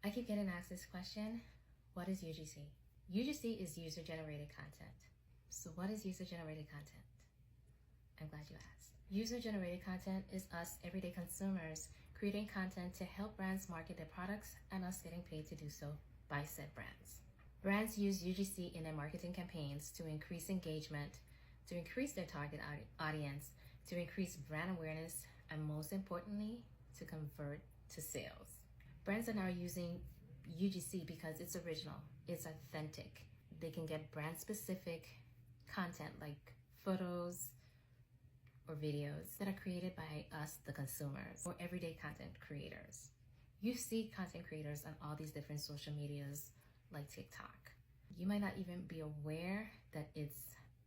I keep getting asked this question, what is UGC? UGC is user-generated content. So what is user-generated content? I'm glad you asked. User-generated content is us everyday consumers creating content to help brands market their products and us getting paid to do so by said brands. Brands use UGC in their marketing campaigns to increase engagement, to increase their target audience, to increase brand awareness, and most importantly, to convert to sales. Brands are now using UGC because it's original, it's authentic. They can get brand-specific content like photos or videos that are created by us, the consumers, or everyday content creators. You see content creators on all these different social medias like TikTok. You might not even be aware that it's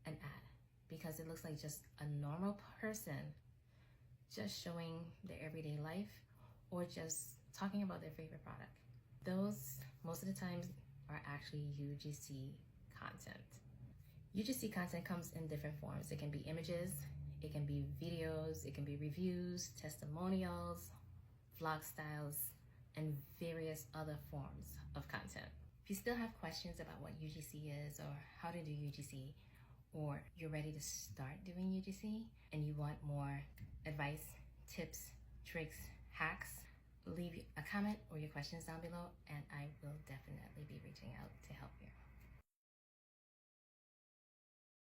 an ad because it looks like just a normal person just showing their everyday life or just talking about their favorite product. Those, most of the times, are actually UGC content. UGC content comes in different forms. It can be images, it can be videos, it can be reviews, testimonials, vlog styles, and various other forms of content. If you still have questions about what UGC is or how to do UGC, or you're ready to start doing UGC and you want more advice, tips, tricks, hacks, leave a comment or your questions down below and I will definitely be reaching out to help you.